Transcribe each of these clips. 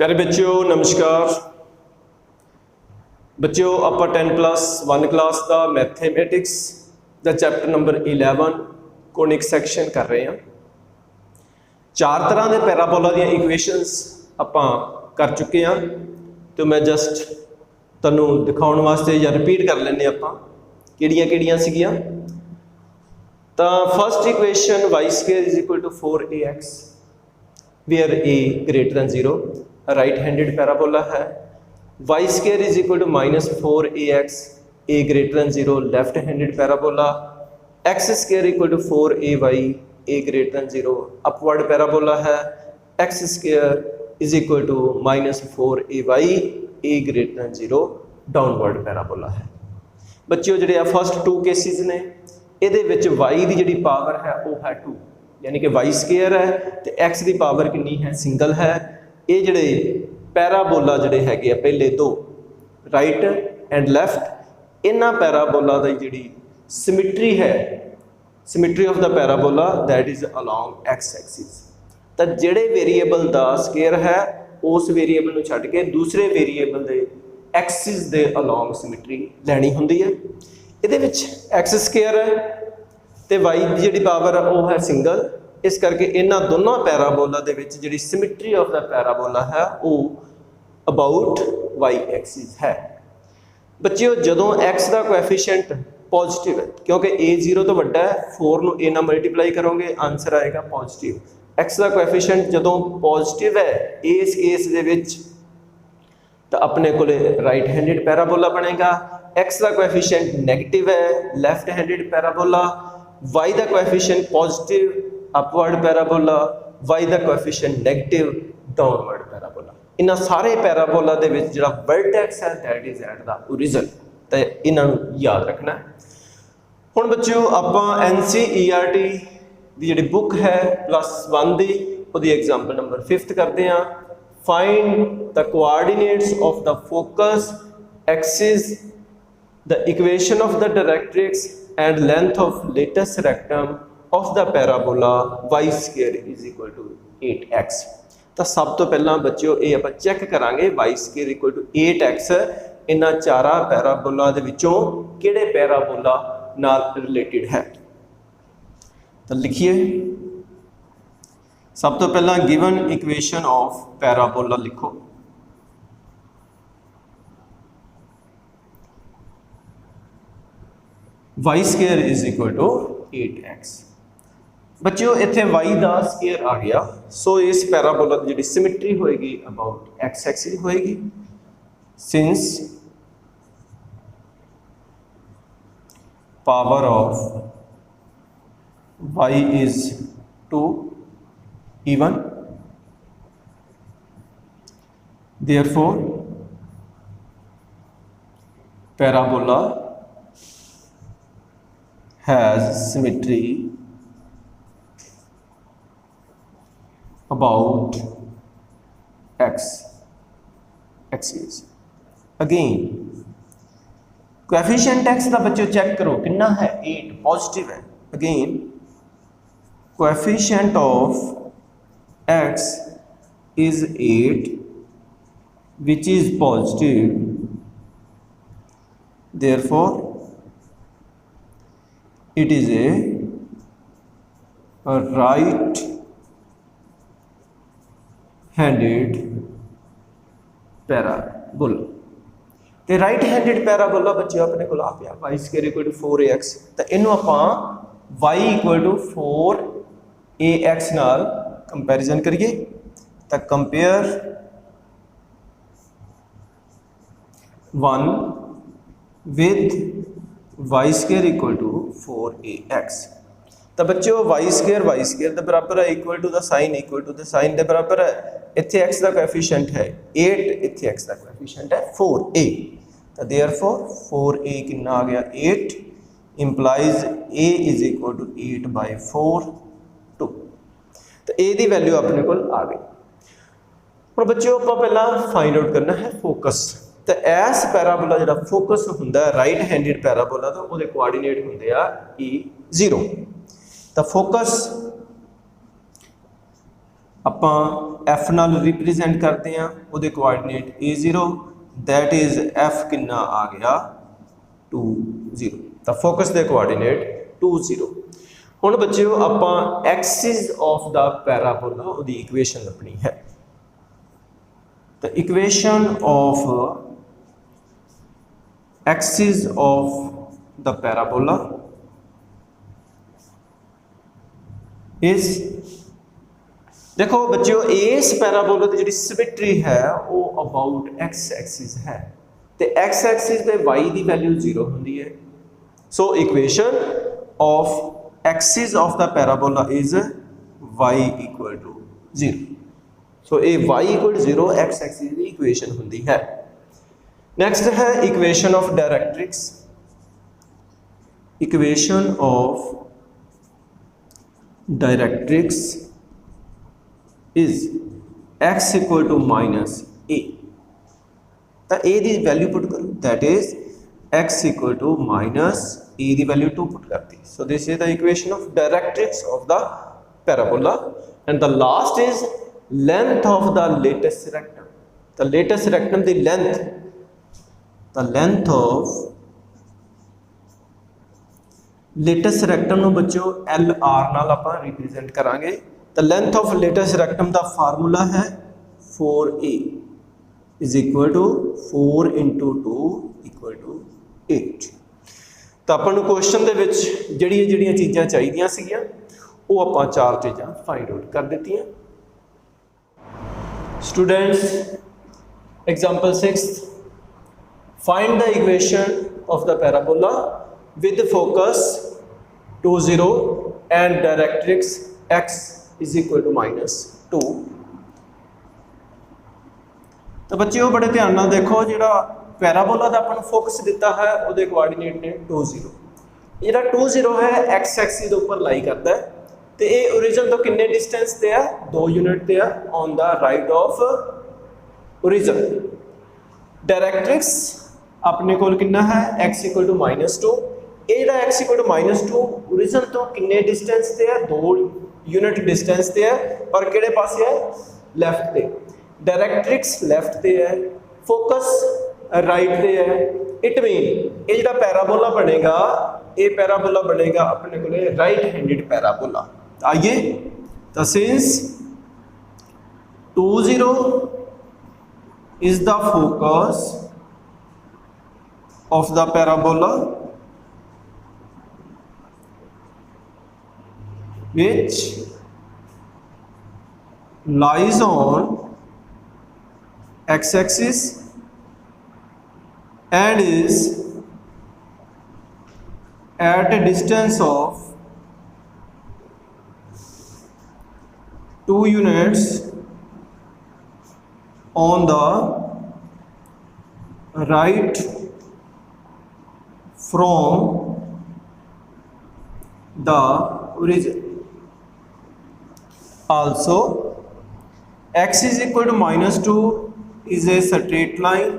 प्यारे बच्चों नमस्कार। बच्चों आप 10+1 क्लास का मैथेमैटिक्स का चैप्टर नंबर 11 कोनिक सैक्शन कर रहे हैं। चार तरह के पैराबोला दी इक्वेशनस आप कर चुके हैं, तो मैं जस्ट तैनूं दिखाने वास्ते या रिपीट कर लेने आप किहड़ियां सीगियां। तो first equation y² is equal to 4ax where a greater than 0 right handed parabola है। y² is equal to -4ax a greater than 0 left handed parabola. x² equal to 4ay a greater than 0 upward parabola है। x² is equal to -4ay a greater than 0 downward parabola है। बच्चों जो first to cases ने ये y की जी power है वो है 2, यानी कि y² है तो x की पावर कितनी है सिंगल है। ये जड़े पैराबोला जड़े है पहले दो राइट एंड लैफ्ट, इन्होंने पैराबोला की जी सिमिट्री है, symmetry of the parabola that is along x axis. तो जेड़े वेरीएबल का स्केयर है उस वेरीएबल को छड्ड के दूसरे वेरीएबल के एक्सिस के अलॉन्ग सिमिट्री लैनी होंदी है। ये x² है तो y की जी पावर है वो है सिंगल, इस करके इन्होंने दोनों पैराबोला के जी सिमिट्री ऑफ द पैराबोला है वो अबाउट y एक्सिस है। बच्चों जदों x का कोएफिशिएंट पॉजिटिव है, क्योंकि a 0 तो वड्डा है, 4 नूं a नाल मल्टीप्लाई करोगे आंसर आएगा पॉजिटिव। x का कोएफिशिएंट जदों पॉजिटिव है इस केस दे विच तो अपने को राइट हैंडेड पैराबोला बनेगा। x का कोएफिशिएंट नेगेटिव है लेफ्ट हैंडेड पैराबोला। y का coefficient positive upward parabola, y का कोएफिशिएंट नेगेटिव डाउनवर्ड पैराबोला। इन्हां सारे पैराबोला दे विच जिहड़ा वर्टेक्स है that is at the origin, तो इन्हां नूं याद रखना है। हुण बच्चों आपां NCERT दी जिहड़ी बुक है +1 दी उहदी एग्जाम्पल नंबर 5 करते हैं। Find the coordinates of the focus axis, the equation of the directrix and length of latus rectum of the parabola y² is equal to 8x। तो सब तो पहला बच्चों ये आप चैक करांगे y² इक्वल टू 8x इन्हां चारा पैराबोला दे विचों किहड़े पैराबोला नाल रिलेटेड है। तो लिखिए सब तो पहला गिवन इक्वेशन ऑफ पैराबोला लिखो। y² is equal to 8x। बच्चों इत्थे y का स्केयर आ गया, सो इस पैराबोला की जी सिमिट्री होएगी अबाउट x एक्सिस होएगी। Since power of y is 2 even, therefore parabola has symmetry about x axis। Again coefficient x का बच्चों चेक करो कितना है 8 पॉजिटिव है। Again coefficient of x is 8 which is positive, therefore it is a right handed parabola. तो right handed parabola बच्चों अपने को आ गया y² इक्वल टू 4ax। तो इनू आप y इक्वल टू 4ax नाल कंपैरिजन करिए। तो compare 1 with y² equal to 4ax। तो बच्चों y² के बराबर है इक्वल टू द साइन के बराबर है। इत्थे x का कोएफिशिएंट है 8, इत्थे x का कोएफिशिएंट है 4a। तो देयरफॉर 4a कितना आ गया 8 implies a is equal to 8/4 2। तो a की वैल्यू अपने को आ गई। और बच्चों आप पहला फाइंड आउट करना है फोकस। तो इस पैराबोला जो फोकस होंगे राइट हैंडेड पैराबोला तो वो कोआर्डिनेट होंगे E0। तो फोकस ਆਪਾਂ f ਨਾਲ रिप्रेजेंट करते हैं ਉਹਦੇ coordinate a0 that is f कितना आ गया 2 0 ਤਾਂ ਫੋਕਸ ਦੇ ਕੋਆਰਡੀਨੇਟ 2 0 ਹੁਣ ਬੱਚਿਓ ਆਪਾਂ ਐਕਸਿਸ ਆਫ ਦਾ ਪੈਰਾਬੋਲਾ ਉਹਦੀ ਇਕੁਏਸ਼ਨ ਲੱਭਣੀ ਹੈ ਤਾਂ equation of Axis of the ਪੈਰਾਬੋਲਾ is देखो बच्चों इस पैराबोला की जी सिमेट्री है वो अबाउट एक्स एक्सिस है तो एक्स एक्सिस पे वाई की वैल्यू 0 होती है so equation of axis of the parabola is y equal to 0 so ये y equal to 0 x axis की इक्वेशन होती है नेक्स्ट है equation of directrix equation of directrix is x equal to minus a तो a की value put करो that is x equal to minus a की value 2 put करती so this is the equation of directrix of the parabola and the last is length of the latest rectum the latest rectum की length of latest rectum ਨੂੰ बच्चों L R नाल ਆਪਾਂ represent करांगे तो length of latest rectum का formula है 4a is equal to 4 into 2 equal to 8 तो अपन क्वेश्चन ਦੇ ਵਿੱਚ ਜਿਹੜੀਆਂ ਚੀਜ਼ਾਂ ਚਾਹੀਦੀਆਂ ਸੀਗੀਆਂ ਉਹ ਆਪਾਂ ਚਾਰ ਚੀਜ਼ਾਂ फाइंड आउट कर ਦਿੱਤੀਆਂ students example 6th find the equation of the parabola with focus 2 0 and directrix x is equal to minus 2 तो बच्चों बड़े ध्यान नाल देखो जिहड़ा पैराबोला दा अपन फोकस दिता है उहदे कोआर्डिनेट ने 2 0 जिहड़ा 2 0 है x एक्सिस दे उपर लाई करता है तो ये ओरिजिन तो किन्ने डिस्टेंस ते है 2 यूनिट ते है on the right of origin directrix अपने कोल कितना है x इक्वल टू -2 ये x इक्वल टू -2 ओरिजिन तो किन्ने डिस्टेंस ते है 2 यूनिट डिस्टेंस ते है और किहड़े पासे है लैफ्ट ते डायरेक्ट्रिक्स लैफ्ट ते है फोकस राइट ते है इट मीन ये जिहड़ा पैराबोला बनेगा ये पैराबोला बनेगा अपने कोले राइट हैंडेड पैराबोला आइए तो since 2 0 is the focus of the parabola which lies on x-axis and is at a distance of 2 units on the right from the origin. Also x is equal to -2 is a straight line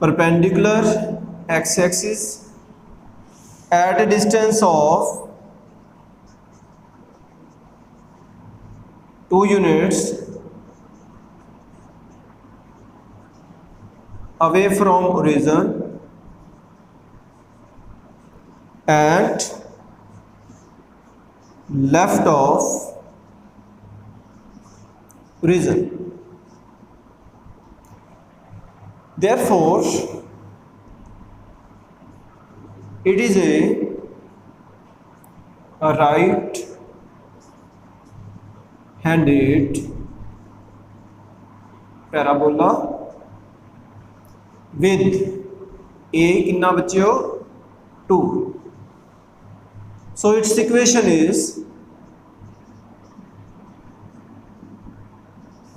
perpendicular x-axis at a distance of 2 units away from origin and left of origin. Therefore it is a right handed parabola with a कितना बच्चों 2 so its equation is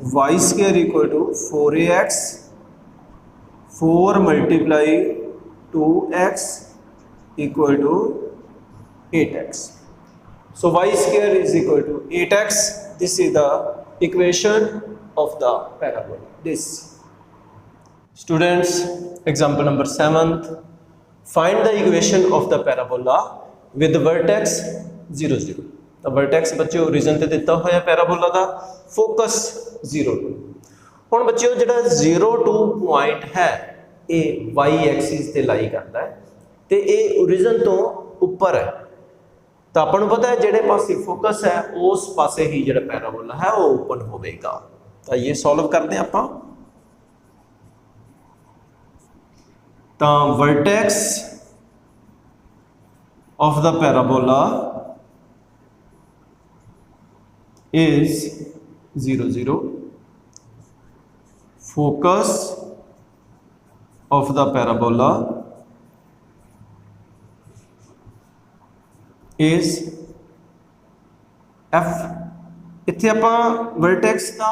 y square equal to 4ax 4 multiply 2x equal to 8x. So y square is equal to 8x. This is the equation of the parabola. This. Students, example number 7th. Find the equation of the parabola with the vertex 0 0. तो vertex बच्चों origin ते दिता होया parabola का, focus 0 2। हुण बच्चों जिहड़ा 0 2 point है ये वाई एक्सिस ते लाई करता है तो ये ओरिजिन तो उपर है। तो आपां नूं पता है जिहड़े पासे फोकस है उस पासे ही जिहड़ा पैराबोला है वो ओपन होवेगा। तो ये सॉल्व करते हैं आपां। तो vertex of the parabola is 0 0, focus of the parabola is f। इत्थे आपां वर्टेक्स का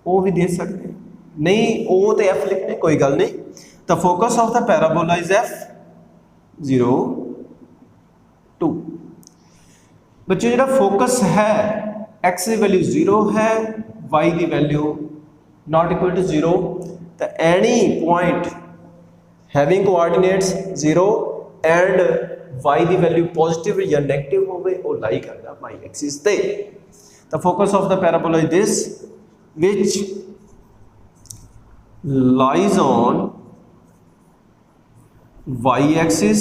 ओ भी दे सकते हैं, नहीं ओ तो एफ लिखने कोई गल नहीं। तो focus of the parabola is f 0 2। बच्चों जिहड़ा फोकस है x की वैल्यू 0 है, y की वैल्यू नॉट इक्वल टू 0। तो any point having coordinates 0 and y की वैल्यू पॉजिटिव या नेगेटिव होवे वो लाई करदा y एक्सिस ते। तो focus of the parabola is this which lies on y axis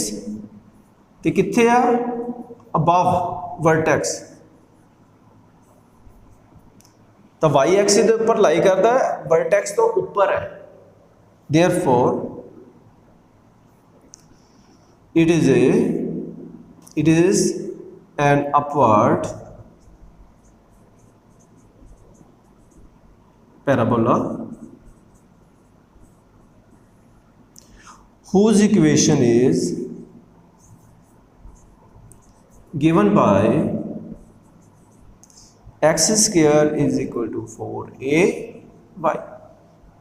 ते कित्थे आ अबव वर्टेक्स। तो वाई एक्सिस के उपर लाई करता है, वर्टेक्स तो ऊपर है, therefore it is an upward parabola whose equation is given by x square is equal to 4ay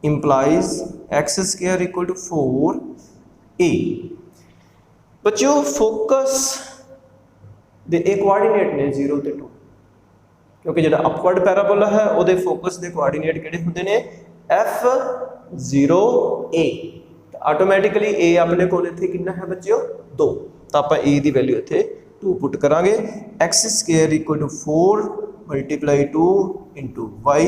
implies x square equal to 4a। बच्चों फोकस दे एक कोऑर्डिनेट ने 0 ते 2, क्योंकि जो अपवर्ड पैराबोला है वो फोकस के कोऑर्डिनेट किहड़े हुंदे ने f0a। तो ऑटोमैटिकली a अपने को इत्थे कितना है बच्चों 2। तो आप a की वैल्यू इत्थे 2 पुट करांगे। x square equal to 4 multiply 2 into y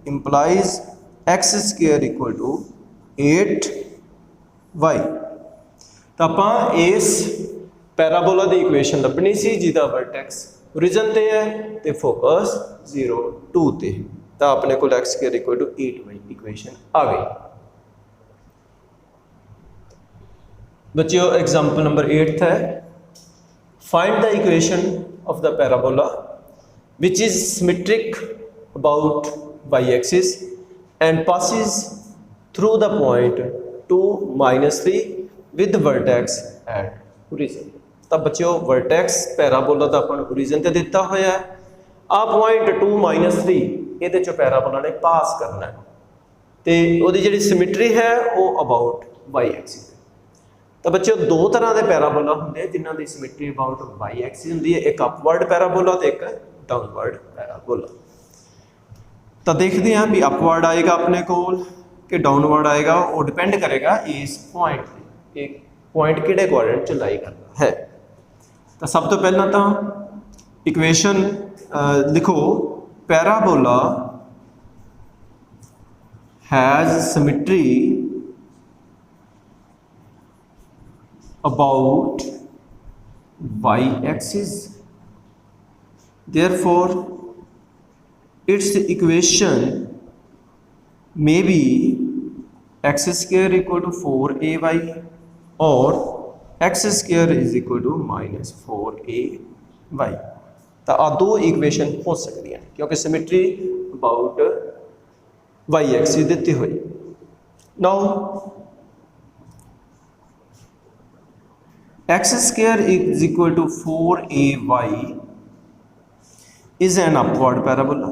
implies x square equal to 8y। तो आप इस पैराबोला की इक्वेशन लभनी सी जिहदा वर्टेक्स ओरिजिन ते है तो फोकस 0 2 ते। तो अपने को x square equal to 8y equation आ गई। बच्चों एग्जाम्पल नंबर 8 है, find the equation of the parabola which is symmetric about y-axis and passes through the point 2 -3 with vertex at origin। तो बच्चों वर्टेक्स पैराबोला का अपन ओरिजिन ते दिता होया है, आ पॉइंट 2 -3 ये चो पैराबोला ने पास करना है तो वो जी सिमिट्री है वो अबाउट y-axis। तो बच्चों दो तरह के पैराबोला होंगे जिन्हों की सिमिट्री अबाउट y-axis होंगी है, एक अपवर्ड पैराबोला तो एक डाउनवर्ड पैराबोला। तो देखते हैं भी अपवर्ड आएगा अपने को कि डाउनवर्ड आएगा, वो डिपेंड करेगा इस पॉइंट पे, एक पॉइंट किहड़े कोऑर्डिनेट च लाई करना है। तो सब तो पहला तो इक्वेशन लिखो, parabola has symmetry about y-axis, therefore its equation may be x square equal to 4ay or x square is equal to -4ay। तो आ दो इक्वेशन हो सकती हैं क्योंकि सिमिट्री अबाउट y-axis दी हुई। Now x square is equal to 4ay is an upward parabola।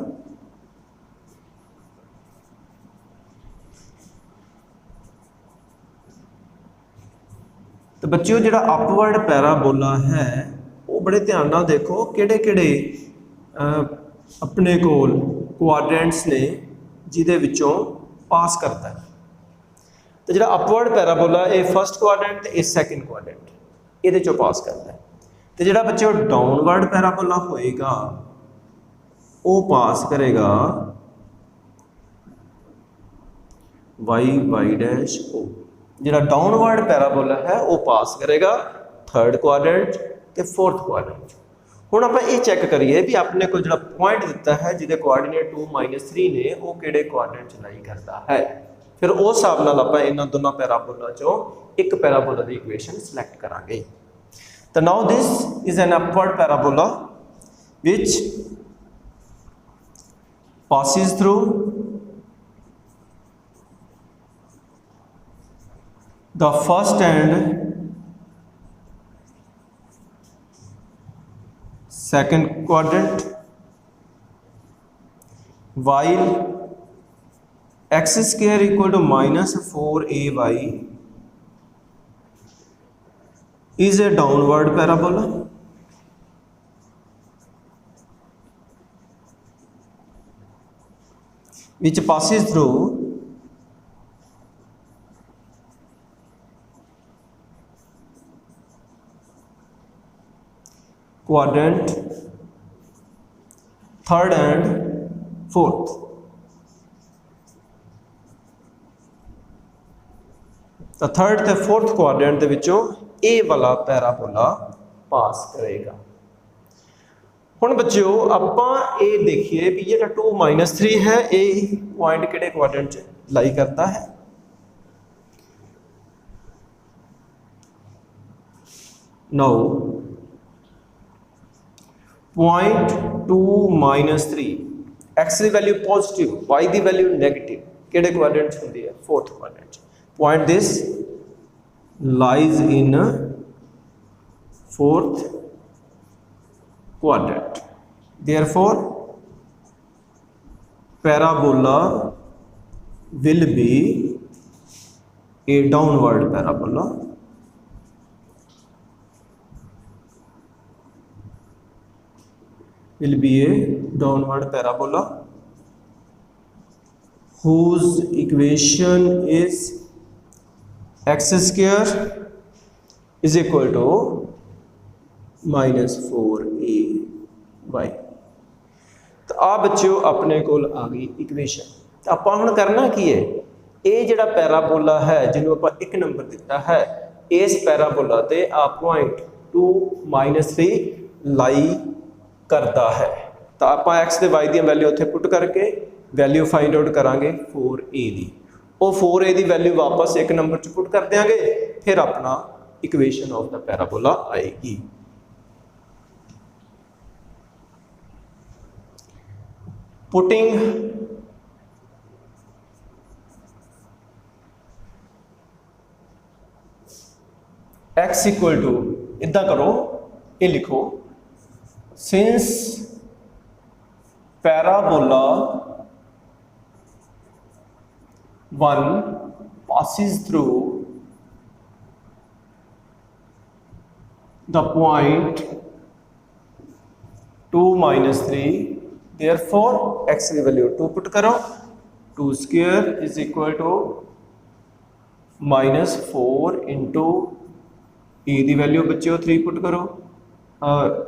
तो बच्चों जो अपवर्ड पैराबोला है वो बड़े ध्यान नाल देखो किहड़े किहड़े अपने कोल क्वाड्रेंट्स ने जिहदे विचों पास करता है। तो जो अपवर्ड पैराबोला ये फर्स्ट क्वाड्रेंट ते ये सैकेंड क्वाड्रेंट ये चो पास करता है। तो जिहड़ा बच्चों डाउनवर्ड पैराबोला होएगा वो पास करेगा वाई वाई डैश ओ। जिहड़ा डाउनवर्ड पैराबोला है वो पास करेगा थर्ड क्वाड्रेंट ते फोर्थ क्वाड्रेंट। हुण आपां ये चैक करिए भी अपने को जिहड़ा पॉइंट दिता है जिहदे कोआर्डीनेट 2-3 ने वो किहड़े क्वाड्रेंट च लाई करता है। फिर उस हिसाब नाल आपां इन्हां दोनों पैराबोला चों एक पैराबोला दी इक्वेशन सिलेक्ट करांगे। तो now this is an upward parabola which passes through the first and second quadrant while x square equal to minus 4ay is a downward parabola which passes through quadrant third and fourth। तो third ते fourth quadrant दे विचों ए वाला parabola पास करेगा। हुण बच्चों आपां ये देखिए भी ये 2-3 है ये पॉइंट किहड़े क्वाड्रेंट च लाई करता है। नाउ पॉइंट 2-3 एक्स की वैल्यू पॉजिटिव वाई की वैल्यू नैगेटिव किहड़े क्वाड्रेंट च हुंदी है फोर्थ क्वाड्रेंट च। Point this lies in fourth quadrant, therefore parabola will be a downward parabola whose equation is x square is equal to -4ay। तो आ बच्चों अपने कोल आ गई इक्वेशन। तो आपां हुण करना की है ये जिहड़ा पैराबोला है जिन्हों आपां 1 नंबर दिता है इस पैराबोला ते आ पॉइंट 2-3 लाई करता है। तो आपां x ते y दी वैल्यू उत्थे पुट करके वैल्यू फाइंड आउट करांगे 4a दी। वो 4a दी वैल्यू वापस 1 नंबर च पुट कर देंगे फिर अपना इक्वेशन ऑफ द पैराबोला आएगी। पुटिंग x इक्वल टू इदा करो ये लिखो since parabola 1 passes through the point 2-3 therefore x की वैल्यू 2 पुट करो 2 square is equal to -4 into a की वैल्यू बच्चों 3 पुट करो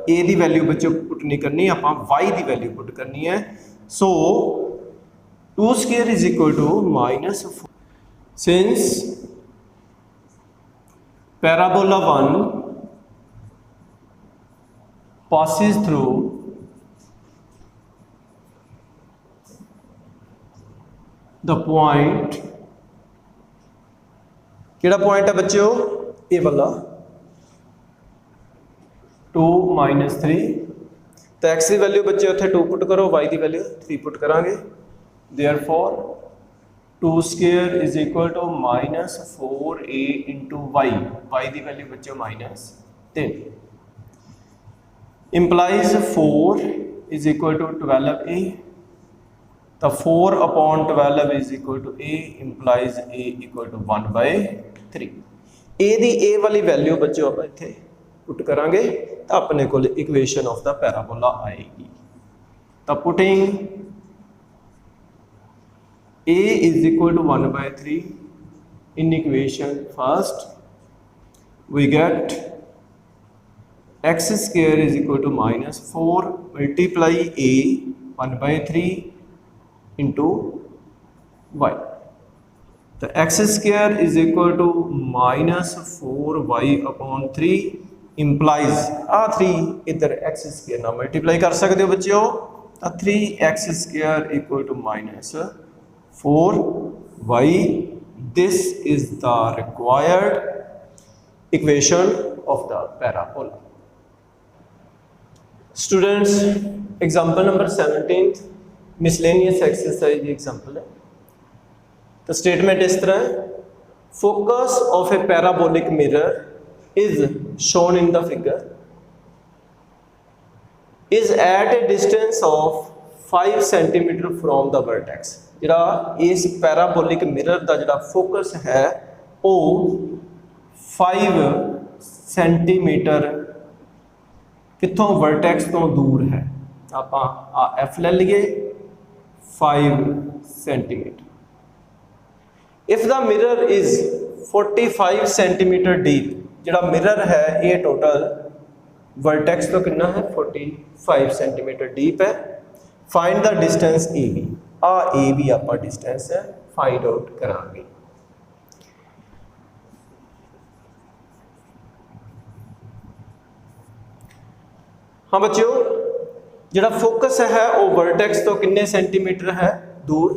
ए की वैल्यू बच्चों पुट नहीं करनी आपां y की वैल्यू पुट करनी है। So 2 square is equal to -4 since parabola 1 passes through the point केड़ा पॉइंट है बच्चों ये वाला 2-3। तो x की वैल्यू बच्चे उत्थे 2 पुट करो y की वैल्यू 3 पुट करांगे therefore 2 square is equal to -4a into y की वैल्यू बच्चों -3 implies 4 is equal to 12a। तो 4/12 is equal to a implies a equal to 1/3। a the a वाली वैल्यू बच्चों आप इत्थे पुट करांगे तो अपने को इक्वेशन ऑफ द पैराबोला आएगी। तो putting a is equal to 1/3 in equation first we get x square is equal to minus 4 multiply a 1/3 into y. तो x square is equal to minus 4y upon 3 implies 3 इधर x square ना multiply कर सकते हो बच्चों, तो 3x square equal to minus 4y. This is the required equation of the parabola. Students, example number 17 miscellaneous exercise example है. तो statement इस तरह है, focus of a parabolic mirror is shown in the figure is at a distance of 5 centimetre from the vertex. जिहड़ा इस parabolic mirror का जिहड़ा focus है वो 5 सेंटीमीटर कितों वर्टेक्स तो दूर है. आप एफ ले लीए 5 centimetre. If the mirror is 45 centimetre deep, जिहड़ा मिरर है ये टोटल वर्टेक्स तो कितना है 45 सेंटीमीटर डीप है. Find the distance A B. A B आप डिस्टेंस है फाइंड आउट करांगे. हाँ बच्चों, जिहड़ा फोकस है वो वर्टेक्स तो कितने सेंटीमीटर है दूर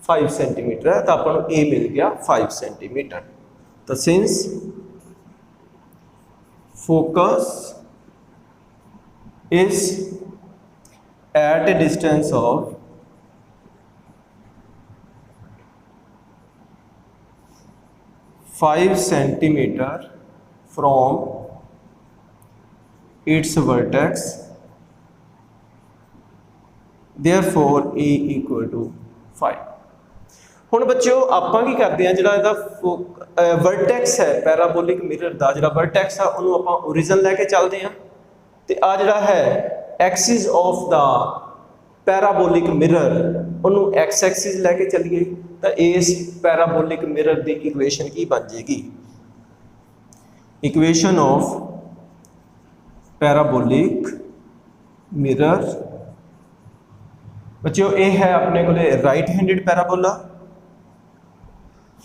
5 सेंटीमीटर है, तो अपन ए मिल गया 5 सेंटीमीटर. तो since focus is at a distance of 5 centimetre from its vertex, therefore a equal to 5. हुण बच्चों आपां की करते हैं, जिहड़ा इहदा वर्टेक्स है पैराबोलिक मिरर का, जिहड़ा वर्टेक्स है उन्होंने आपां ओरिजिन लैके चलते हैं. तो आ जिहड़ा है axis of the parabolic mirror उन्होंने एक्स एक्सिस लैके चलिए, तो इस पैराबोलिक मिरर की इक्वेशन की बन जाएगी. इक्वेशन ऑफ पैराबोलिक मिरर बच्चों ये है अपने को राइट हैंडेड पैराबोला.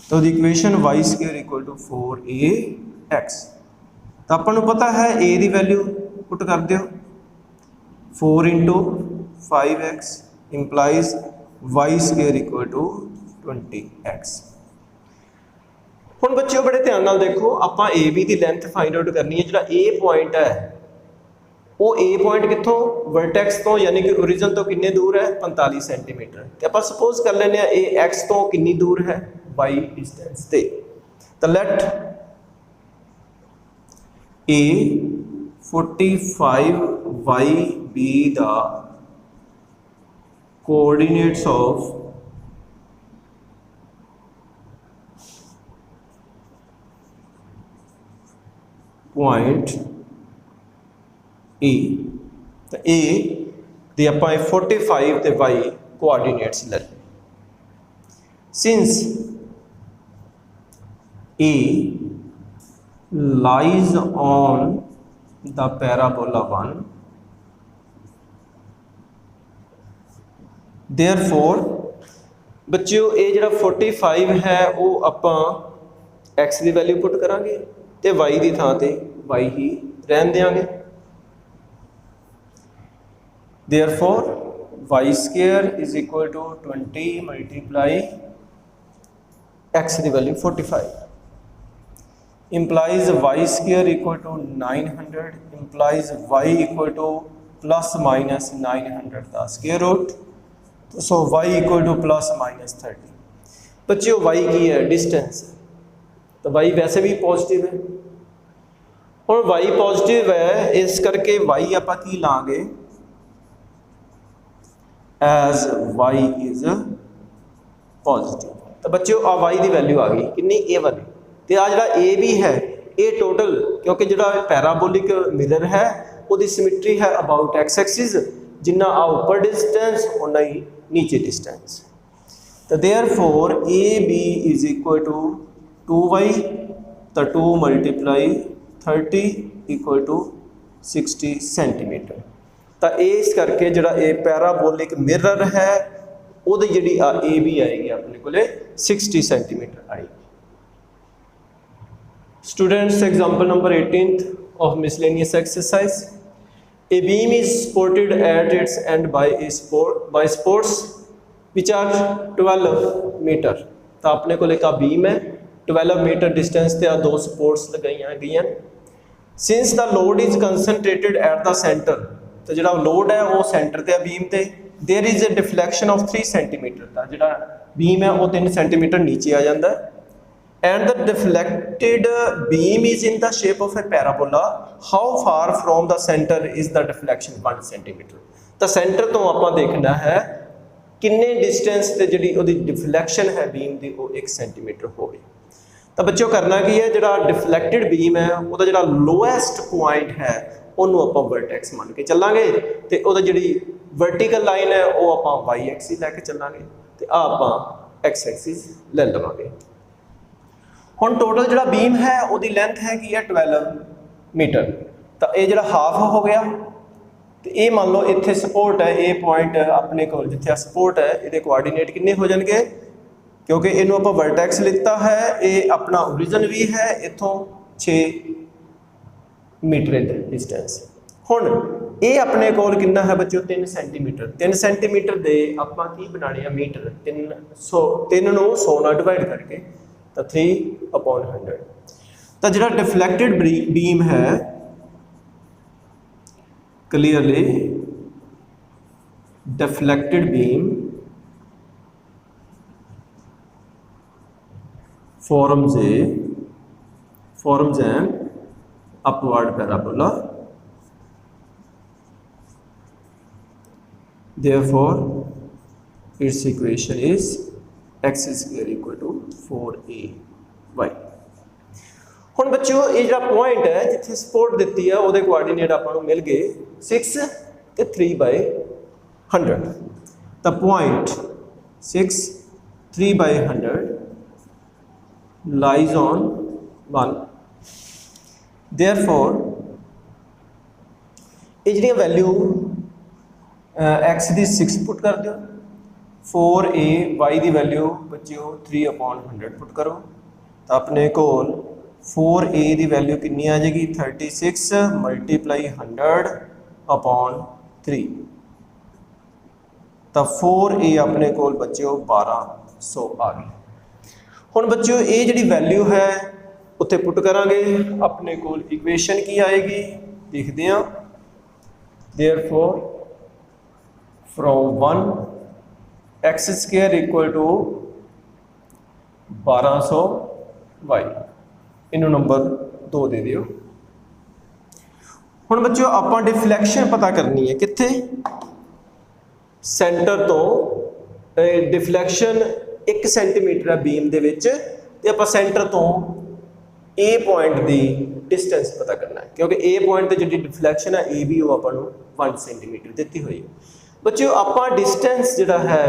तो equation y square equal to 4ax. तो अपन पता है a की वैल्यू पुट कर दो 4 into 5x implies y square equal to 20x. हुण बच्चों बड़े ध्यान नाल देखो, आपां ए बी की लेंथ फाइंड आउट करनी है. जिहड़ा ए पॉइंट है वो ए पॉइंट कितों वर्टेक्स तो यानी कि ओरिजिन तो किन्ने दूर है 45 सेंटीमीटर. तो आप सपोज कर लेने ए एक्स तो किन्नी दूर है y डिस्टेंस ते. तो let A 45y B the coordinates of point A. तो ए दे आप 45 ते y कोऑर्डिनेट्स ले. Since A lies on the parabola 1, therefore बच्चों ये जिहड़ा 45 है वो आपां x की वैल्यू पुट करांगे ते y की थां ते y ही रहन देंगे. Therefore, y square is equal to 20 multiply x की value 45 implies y square equal to 900 implies y equal to plus minus 900 का square root. So y equal to plus minus 30. बच्चों y की है डिस्टेंस, तो y वैसे भी positive है. और y पॉजिटिव है इस करके y आप की लाँगे as y is positive. तो बच्चों आ y की वैल्यू आ गई कितनी a वाली. तो आ जिहड़ा a भी है ये टोटल, क्योंकि जिहड़ा पैराबोलिक मिरर है उसकी सिमिट्री है अबाउट x एक्सिस, जिन्ना आ ऊपर डिस्टेंस उन्ना ही नीचे डिस्टेंस. तो therefore A B is equal to 2y, तो 2 multiply 30 इक्वल टू 60 सेंटीमीटर। तो इस करके जिहड़ा ये पैराबोलिक मिरर है वो जी ए भी आएगी अपने को 60 सेंटीमीटर आएगी। Students example number 18th of miscellaneous exercise. A beam is supported at its end by supports which are 12 metre. तो अपने को एक बीम है 12 मीटर डिस्टेंस ते दो सपोर्ट्स लगाई गई। Since the load is concentrated at the centre, तो जो लोड है वो सेंटर ते बीम ते there is a deflection of 3 centimetre. तो जो बीम है वो 3 सेंटीमीटर नीचे आ जाता है। And the deflected beam is in the shape of a parabola. How far from the centre is the deflection 1 centimetre. तो सेंटर तो आप देखना है किन्ने डिस्टेंस ते जी डिफ्लैक्शन है बीम की वो 1 सेंटीमीटर हो। तो बच्चों करना की है, जो डिफ्लैक्टेड बीम है वो जो लोएस्ट पॉइंट है उन्होंने आप वर्टैक्स मान के चलांगे, तो वो जी वर्टिकल लाइन है वो आप वाई एक्सिस लैके चलांगे, तो आप एक्स एक्सिस ले लवेंगे। हुण टोटल जो बीम है वो लेंथ है कि 12 मीटर। तो ये जो हाफ हो गया, तो ये मान लो इत्थे सपोर्ट है, ये पॉइंट अपने को जिथे सपोर्ट है ये कोआर्डीनेट किन्ने हो जाएंगे, क्योंकि इनू आप वर्टैक्स लिता है, ये अपना ओरिजिन भी है इतों 6 मीटर डिस्टेंस। हुण ये अपने को कितना है बच्चों 3 सेंटीमीटर। 3 सेंटीमीटर दे आपां की बनाने मीटर 3 नूं 100 नाल डिवाइड करके तो 3/100। तो जो डिफ्लैक्टेड बीम है clearly deflected beam forms an upward parabola, therefore its equation is x square equal to 4ay। हुण बच्चों ये जो पॉइंट है जिथे सपोर्ट दी है वो कोआर्डीनेट आपको मिल गए 6 ते 3/100। तो पॉइंट 6 3/100 lies on 1। therefore ये जी वैल्यू x की 6 पुट कर दो, 4a y की वैल्यू बच्चों 3/100 पुट करो, तो अपने को 4a की वैल्यू कितनी आ जाएगी 36 × 100/3। तो 4a अपने को बच्चों 1200 आ गई। हुण बच्चों ये जी वैल्यू है उत्थे पुट करांगे, अपने को इक्वेशन की आएगी देखते हैं। Therefore from 1 x square equal to 1200 y, इनू नंबर 2 दे दियो। हुण बच्चों आप डिफ्लैक्शन पता करनी है कित्थे सेंटर तो डिफ्लैक्शन 1 सेंटीमीटर है बीम दे विच, ते आपां सेंटर तो ए पॉइंट की डिस्टेंस पता करना है, क्योंकि ए पॉइंट ते जिहड़ी डिफ्लैक्शन है ए भी वो आपां 1 सेंटीमीटर दी हुई है। बच्चों आपां डिस्टेंस जिहड़ा है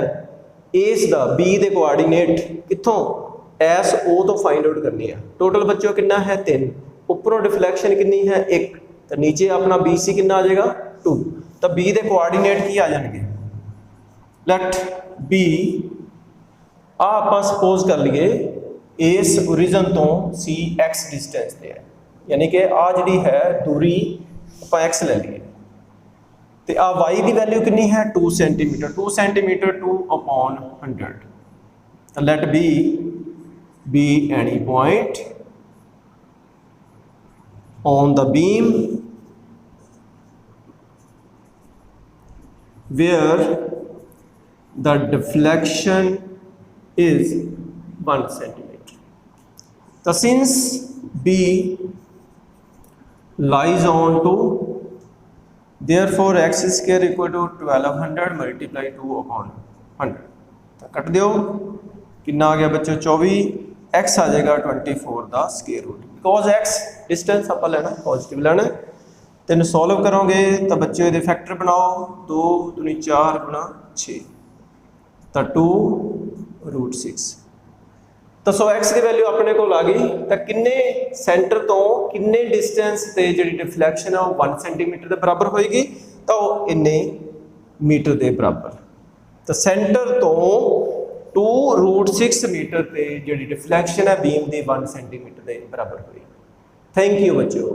इस दा बी दे कोआर्डीनेट कित्थों एस ओ तो फाइंड आउट करनी है। टोटल बच्चों कितना है 3, उपरों डिफ्लैक्शन कितनी है 1, तो नीचे अपना बी सी कितना आ जाएगा 2। तो बी दे कोआर्डीनेट की आ जाएंगे, लेट बी आप सपोज कर लिए इस ओरिजिन तो सी एक्स डिस्टेंस पे है, यानी कि आ जी है दूरी आप एक्स ले लीए, तो आ वाई की वैल्यू कितनी है 2 सेंटीमीटर। 2 सेंटीमीटर 2/100। तो let B any point on the beam where the deflection is 1 centimeter. So since B lies on 2, therefore x square equal to 1200 multiply 2/100। तो कट दो कितना आ गया बच्चों 24, x आ जाएगा 24 का square root, because x distance आप लेना पॉजिटिव लेना। तेन सॉल्व करोगे तो बच्चों ये फैक्टर बनाओ 2 दूनी 4 × 6, तो 2√6। ਤਾਂ ਸੋ x ਦੀ ਵੈਲਿਊ ਆਪਣੇ ਕੋਲ ਆ ਗਈ ਤਾਂ ਕਿੰਨੇ ਸੈਂਟਰ ਤੋਂ ਕਿੰਨੇ ਡਿਸਟੈਂਸ ਤੇ ਜਿਹੜੀ ਡਿਫਲੈਕਸ਼ਨ ਆ ਉਹ 1 ਸੈਂਟੀਮੀਟਰ ਦੇ ਬਰਾਬਰ ਹੋਏਗੀ ਤਾਂ ਉਹ ਇੰਨੇ ਮੀਟਰ ਦੇ ਬਰਾਬਰ। ਤਾਂ ਸੈਂਟਰ ਤੋਂ 2√6 ਮੀਟਰ ਤੇ ਜਿਹੜੀ ਡਿਫਲੈਕਸ਼ਨ ਹੈ ਬੀਮ ਦੀ 1 ਸੈਂਟੀਮੀਟਰ ਦੇ ਬਰਾਬਰ ਹੋਈ। ਥੈਂਕ ਯੂ ਬੱਚਿਓ।